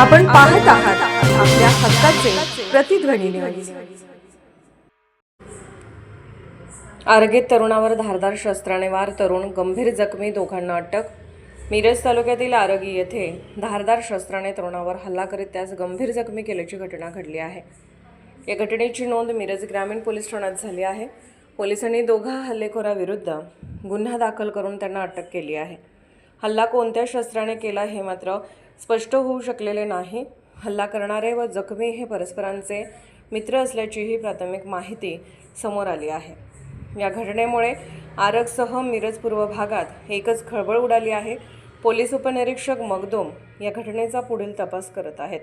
आपण पाहत आहात आपल्या हक्काचे प्रतिध्वनी न्यूज। आरगेत तरुणावर धारदार शस्त्राने वार, तरुण गंभीर जखमी, दोघांना अटक। मिरज तालुक्यातील आरगी येथे धारदार शस्त्राने तरुणावर हल्ला करीत त्यास गंभीर जखमी केल्याची घटना घडली आहे। या घटनेची नोंद मिरज ग्रामीण पोलीस ठाण्यात झाली आहे। पोलिसांनी दोघा हल्लेखोराविरुद्ध गुन्हा दाखल करून त्यांना अटक केली आहे। हल्ला कोणत्या शस्त्राने केला हे मात्र स्पष्ट होऊ शकलेले नाही। हल्ला करणारे व जखमी हे परस्परांचे मित्र असल्याचीही प्राथमिक माहिती समोर आली आहे। या घटनेमुळे आरगसह मिरज पूर्व भागात एकच खळबळ उडाली आहे। पोलीस उपनिरीक्षक मगदूम या घटनेचा पुढील तपास करत आहेत।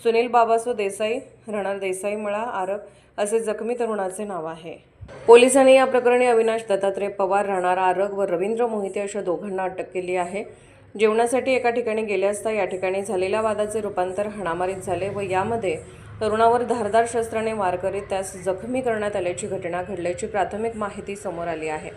सुनील बाबासो देसाई, राहणार देसाई मळा, आरग असे जखमी तरुणाचे नाव आहे। पोलिसांनी या प्रकरणी अविनाश दत्तात्रय पवार, राहणार आरग व रवींद्र मोहिते अशा दोघांना अटक केली आहे। जेवणासाठी एका ठिकाणी गेले असता या ठिकाणी झालेल्या वादाचे रूपांतर हाणामारीत झाले व यामध्ये तरुणावर धारदार शस्त्राने वार करीत त्यास जखमी करण्यात आल्याची घटना घडल्याची प्राथमिक माहिती समोर आली आहे।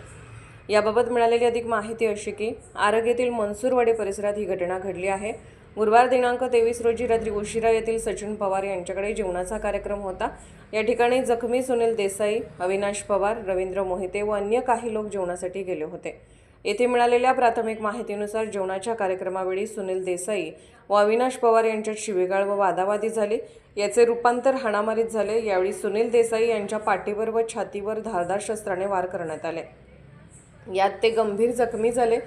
याबाबत मिळालेली अधिक माहिती अशी की आरग येथील मनसूरवाडी परिसरात ही घटना घडली आहे। गुरुवार दिनांक 23 रोजी रात्री उशिरा येथील सचिन पवार यांच्याकडे जेवणाचा कार्यक्रम होता। या ठिकाणी जखमी सुनील देसाई, अविनाश पवार, रवींद्र मोहिते व अन्य काही लोक जेवणासाठी गेले होते। येथे मिळालेल्या प्राथमिक माहितीनुसार जेवणाच्या कार्यक्रमावेळी सुनील देसाई व अविनाश पवार यांच्यात शिवीगाळ व वादावादी झाली। याचे रूपांतर हाणामारीत झाले। यावेळी सुनील देसाई यांच्या पाठीवर व छातीवर धारदार शस्त्राने वार करण्यात आले। यात ते गंभीर जखमी झाले।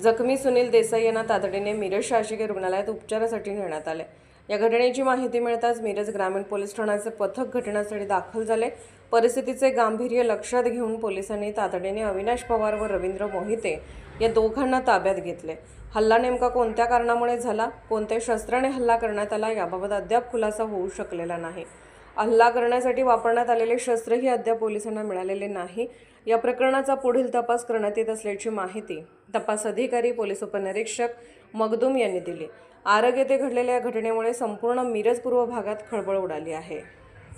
जखमी सुनील देसाई यांना तातडीने मिरज शासकीय रुग्णालयात उपचारासाठी नेण्यात आले। या घटनेची माहिती मिळताच मिरज ग्रामीण पोलीस ठाण्याचे पथक घटनास्थळी दाखल झाले। परिस्थितीचे गांभीर्य लक्षात घेऊन पोलिसांनी तातडीने अविनाश पवार व रवींद्र मोहिते या दोघांना ताब्यात घेतले। हल्ला नेमका कोणत्या कारणामुळे झाला, कोणत्या शस्त्राने हल्ला करण्यात आला याबाबत अद्याप खुलासा होऊ शकलेला नाही। हल्ला करण्यासाठी वापरण्यात आलेले शस्त्रही अद्याप पोलिसांना मिळालेले नाही। या प्रकरणाचा पुढील तपास करण्यात येत असल्याची माहिती तपास अधिकारी पोलीस उपनिरीक्षक मगदूम यांनी दिली। आरग येथे घडलेल्या घटनेमुळे संपूर्ण मिरज पूर्व भागात खळबळ उडाली आहे।